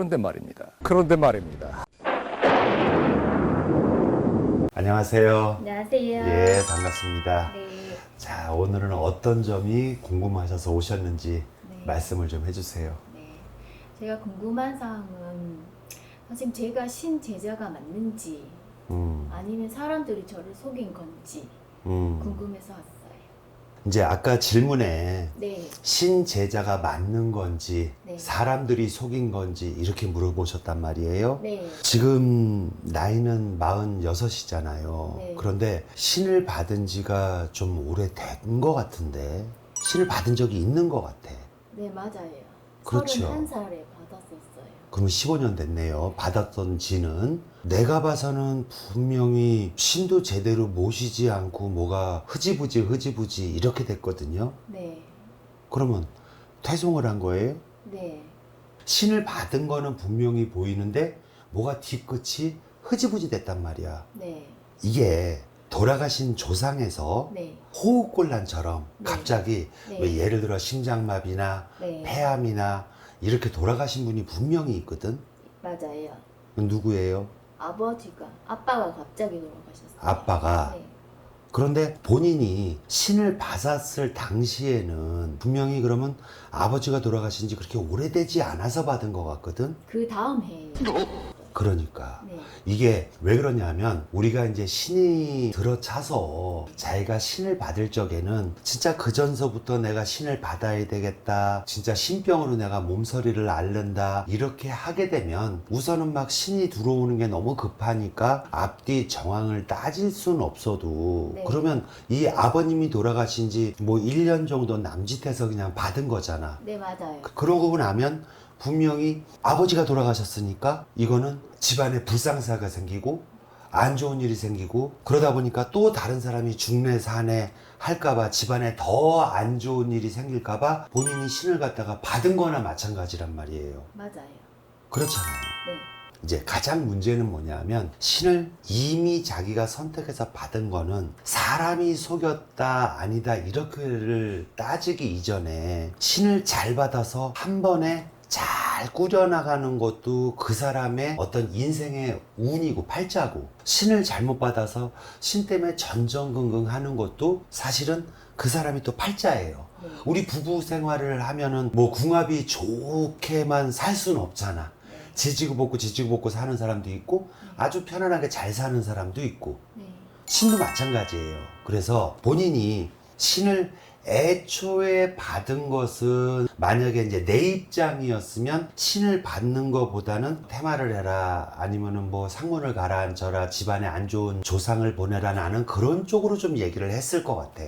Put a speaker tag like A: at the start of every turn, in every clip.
A: 그런데 말입니다.
B: 안녕하세요.
C: 안녕하세요.
B: 예, 반갑습니다.
C: 네.
B: 자, 오늘은 어떤 점이 궁금하셔서 오셨는지
C: 네.
B: 말씀을 좀 해주세요.
C: 네. 제가 궁금한 사항은 선생님 제가 신제자가 맞는지 아니면 사람들이 저를 속인 건지 궁금해서 왔어요.
B: 이제 아까 질문에
C: 네.
B: 신제자가 맞는 건지
C: 네.
B: 사람들이 속인 건지 이렇게 물어보셨단 말이에요.
C: 네.
B: 지금 나이는 46이잖아요.
C: 네.
B: 그런데 신을 받은 지가 좀 오래된 것 같은데 신을 받은 적이 있는 것 같아.
C: 네, 맞아요.
B: 그렇죠.
C: 31살에 받았었어요.
B: 그럼 15년 됐네요. 받았던 지는. 내가 봐서는 분명히 신도 제대로 모시지 않고 뭐가 흐지부지 이렇게 됐거든요.
C: 네.
B: 그러면 퇴송을 한 거예요?
C: 네.
B: 신을 받은 거는 분명히 보이는데 뭐가 뒤끝이 흐지부지 됐단 말이야.
C: 네.
B: 이게 돌아가신 조상에서
C: 네.
B: 호흡곤란처럼
C: 네.
B: 갑자기
C: 네.
B: 왜 예를 들어 심장마비나
C: 네.
B: 폐암이나 이렇게 돌아가신 분이 분명히 있거든.
C: 맞아요.
B: 누구예요?
C: 아빠가 갑자기 돌아가셨어요.
B: 아빠가.
C: 네.
B: 그런데 본인이 신을 받았을 당시에는 분명히 그러면 아버지가 돌아가신 지 그렇게 오래되지 않아서 받은 것 같거든.
C: 그 다음 해에.
B: 그러니까
C: 네.
B: 이게 왜 그러냐면 우리가 이제 신이 들어차서 자기가 신을 받을 적에는 진짜 그 전서부터 내가 신을 받아야 되겠다, 진짜 신병으로 내가 몸서리를 앓는다 이렇게 하게 되면 우선은 막 신이 들어오는 게 너무 급하니까 앞뒤 정황을 따질 수는 없어도
C: 네.
B: 그러면 이 아버님이 돌아가신 지 뭐 1년 정도 남짓해서 그냥 받은 거잖아.
C: 네, 맞아요.
B: 그러고 나면 분명히 아버지가 돌아가셨으니까 이거는 집안에 불상사가 생기고 안 좋은 일이 생기고 그러다 보니까 또 다른 사람이 중내 사내 할까봐 집안에 더 안 좋은 일이 생길까봐 본인이 신을 갖다가 받은 거나 마찬가지란 말이에요.
C: 맞아요.
B: 그렇잖아요.
C: 네.
B: 이제 가장 문제는 뭐냐면 신을 이미 자기가 선택해서 받은 거는 사람이 속였다 아니다 이렇게를 따지기 이전에 신을 잘 받아서 한 번에 잘 꾸려나가는 것도 그 사람의 어떤 인생의 운이고 팔자고, 신을 잘못 받아서 신 때문에 전전긍긍 하는 것도 사실은 그 사람이 또 팔자예요.
C: 네.
B: 우리 부부 생활을 하면은 뭐 궁합이 좋게만 살 수는 없잖아.
C: 네.
B: 지지고 볶고 사는 사람도 있고 아주 편안하게 잘 사는 사람도 있고
C: 네.
B: 신도 마찬가지예요. 그래서 본인이 신을 애초에 받은 것은 만약에 이제 내 입장이었으면 신을 받는 것보다는 퇴마를 해라 아니면은 뭐 상문을 가라앉혀라 집안에 안 좋은 조상을 보내라 나는 그런 쪽으로 좀 얘기를 했을 것 같아.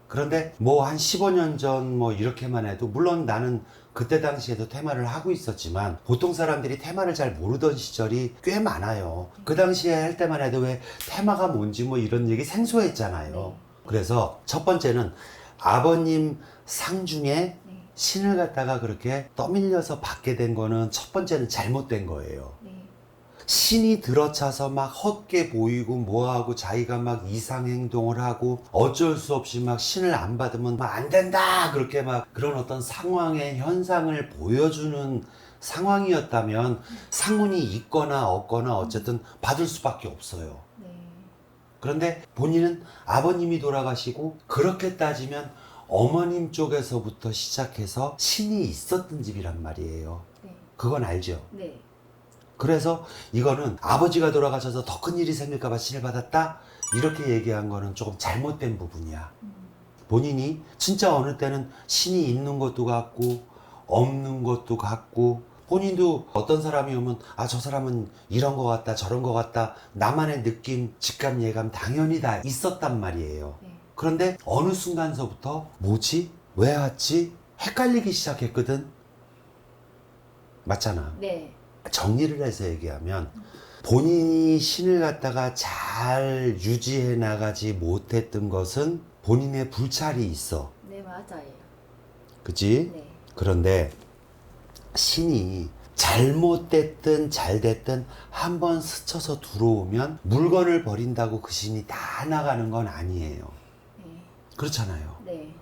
B: 그런데 뭐 한 15년 전 뭐 이렇게만 해도 물론 나는 그때 당시에도 퇴마를 하고 있었지만 보통 사람들이 퇴마를 잘 모르던 시절이 꽤 많아요. 그 당시에 할 때만 해도 왜 퇴마가 뭔지 뭐 이런 얘기 생소했잖아요.
C: 네.
B: 그래서 첫 번째는 아버님 상 중에
C: 네.
B: 신을 갖다가 그렇게 떠밀려서 받게 된 거는 첫 번째는 잘못된 거예요.
C: 네.
B: 신이 들어차서 막 헛게 보이고 뭐하고 자기가 막 이상 행동을 하고 어쩔 수 없이 막 신을 안 받으면 막 안 된다 그렇게 막 그런 어떤 상황의 현상을 보여주는 상황이었다면 상문이 있거나 없거나 어쨌든 받을 수밖에 없어요.
C: 네.
B: 그런데 본인은 아버님이 돌아가시고 그렇게 따지면 어머님 쪽에서부터 시작해서 신이 있었던 집이란 말이에요.
C: 네.
B: 그건 알죠?
C: 네.
B: 그래서 이거는 아버지가 돌아가셔서 더 큰 일이 생길까봐 신을 받았다? 이렇게 얘기한 거는 조금 잘못된 부분이야. 본인이 진짜 어느 때는 신이 있는 것도 같고 없는 것도 같고 본인도 어떤 사람이 오면 아, 저 사람은 이런 거 같다 저런 거 같다 나만의 느낌 직감 예감 당연히 다 있었단 말이에요.
C: 네.
B: 그런데 어느 순간서부터 뭐지? 왜 왔지? 헷갈리기 시작했거든. 맞잖아.
C: 네.
B: 정리를 해서 얘기하면 본인이 신을 갖다가 잘 유지해 나가지 못했던 것은 본인의 불찰이 있어.
C: 네, 맞아요.
B: 그치?
C: 네.
B: 그런데 신이 잘못됐든 잘됐든 한번 스쳐서 들어오면 물건을 버린다고 그 신이 다 나가는 건 아니에요.
C: 네.
B: 그렇잖아요.
C: 네.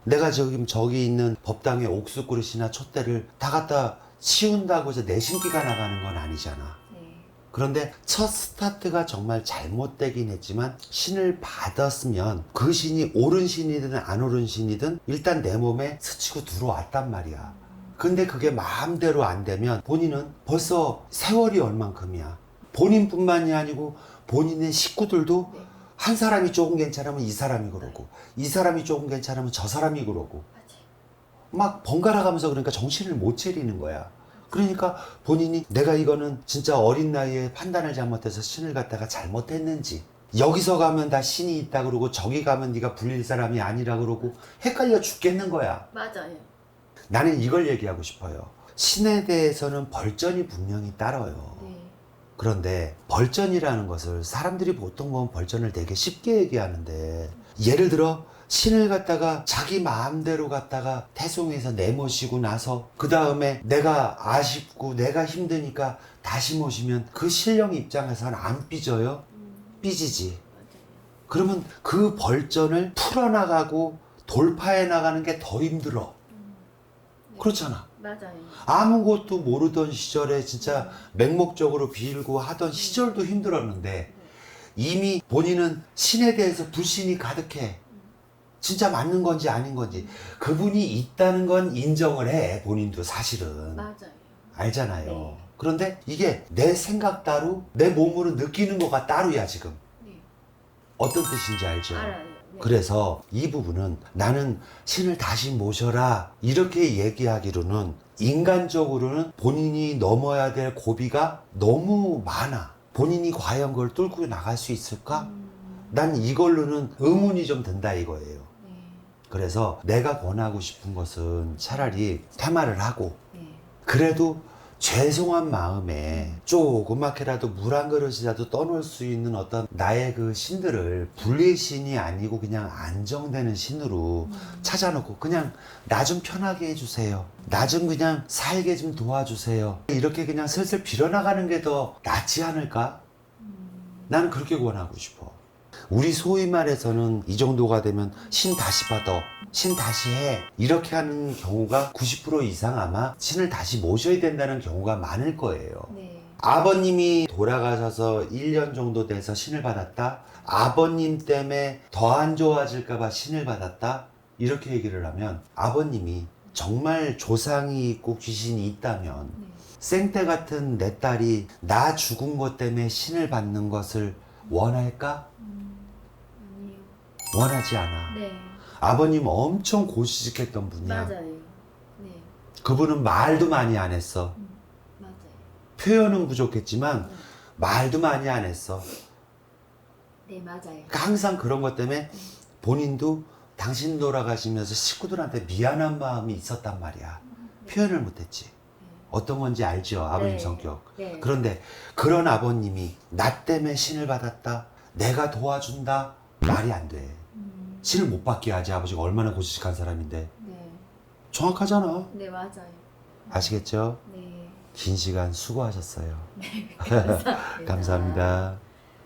B: 내가 저기 있는 법당의 옥수 그릇이나 촛대를 다 갖다 치운다고 해서 내 신기가 나가는 건 아니잖아.
C: 네.
B: 그런데 첫 스타트가 정말 잘못되긴 했지만 신을 받았으면 그 신이 옳은 신이든 안 옳은 신이든 일단 내 몸에 스치고 들어왔단 말이야. 근데 그게 마음대로 안 되면 본인은 벌써 세월이 얼만큼이야. 본인뿐만이 아니고 본인의 식구들도
C: 네.
B: 한 사람이 조금 괜찮으면 이 사람이 그러고 이 사람이 조금 괜찮으면 저 사람이 그러고
C: 맞아요.
B: 막 번갈아 가면서 그러니까 정신을 못 차리는 거야. 그러니까 본인이 내가 이거는 진짜 어린 나이에 판단을 잘못해서 신을 갖다가 잘못했는지, 여기서 가면 다 신이 있다 그러고 저기 가면 네가 불릴 사람이 아니라 그러고 헷갈려 죽겠는 거야.
C: 맞아요.
B: 나는 이걸 얘기하고 싶어요. 신에 대해서는 벌전이 분명히 따라요.
C: 네.
B: 그런데 벌전이라는 것을 사람들이 보통 보면 벌전을 되게 쉽게 얘기하는데, 예를 들어 신을 갖다가 자기 마음대로 갖다가 태송해서 내모시고 나서 그 다음에 내가 아쉽고 내가 힘드니까 다시 모시면 그 신령 입장에서는 안 삐져요? 삐지지.
C: 맞아요.
B: 그러면 그 벌전을 풀어나가고 돌파해 나가는 게 더 힘들어.
C: 네.
B: 그렇잖아.
C: 맞아요.
B: 아무것도 모르던 시절에 진짜 맹목적으로 빌고 하던 시절도 힘들었는데 이미 본인은 신에 대해서 불신이 가득해. 진짜 맞는 건지 아닌 건지. 그분이 있다는 건 인정을 해. 본인도 사실은.
C: 맞아요.
B: 알잖아요.
C: 네.
B: 그런데 이게 내 생각 따로 내 몸으로 느끼는 거가 따로야 지금.
C: 네.
B: 어떤 뜻인지 알죠?
C: 알아요. 네.
B: 그래서 이 부분은 나는 신을 다시 모셔라 이렇게 얘기하기로는 인간적으로는 본인이 넘어야 될 고비가 너무 많아. 본인이 과연 그걸 뚫고 나갈 수 있을까? 난 이걸로는 의문이 좀 든다 이거예요.
C: 네.
B: 그래서 내가 권하고 싶은 것은 차라리 퇴마를 하고
C: 네.
B: 그래도 죄송한 마음에 조그맣게라도 물 한 그릇이라도 떠놓을 수 있는 어떤 나의 그 신들을 불리의 신이 아니고 그냥 안정되는 신으로 찾아놓고 그냥 나 좀 편하게 해주세요. 나 좀 그냥 살게 좀 도와주세요. 이렇게 그냥 슬슬 빌어나가는 게 더 낫지 않을까? 나는 그렇게 권하고 싶어. 우리 소위 말해서는 이 정도가 되면 신 다시 받아, 신 다시 해 이렇게 하는 경우가 90% 이상 아마 신을 다시 모셔야 된다는 경우가 많을 거예요.
C: 네.
B: 아버님이 돌아가셔서 1년 정도 돼서 신을 받았다, 아버님 때문에 더 안 좋아질까봐 신을 받았다 이렇게 얘기를 하면 아버님이 정말 조상이 있고 귀신이 있다면
C: 네.
B: 생태 같은 내 딸이 나 죽은 것 때문에 신을 받는 것을 원할까?
C: 아니에요.
B: 원하지 않아.
C: 네.
B: 아버님 엄청 고지식했던 분이야.
C: 맞아요. 네.
B: 그분은 말도 많이 안 했어.
C: 맞아요.
B: 표현은 부족했지만 말도 많이 안 했어.
C: 네, 맞아요.
B: 그러니까 항상 그런 것 때문에 본인도 당신 돌아가시면서 식구들한테 미안한 마음이 있었단 말이야. 표현을 못했지. 어떤 건지 알죠? 아버님
C: 네.
B: 성격.
C: 네.
B: 그런데 그런 아버님이 나 때문에 신을 받았다, 내가 도와준다, 말이 안 돼. 신을 못 받게 하지. 아버지가 얼마나 고지식한 사람인데.
C: 네.
B: 정확하잖아.
C: 네, 맞아요.
B: 아시겠죠?
C: 네.
B: 긴 시간 수고하셨어요.
C: 감사합니다.
B: 감사합니다.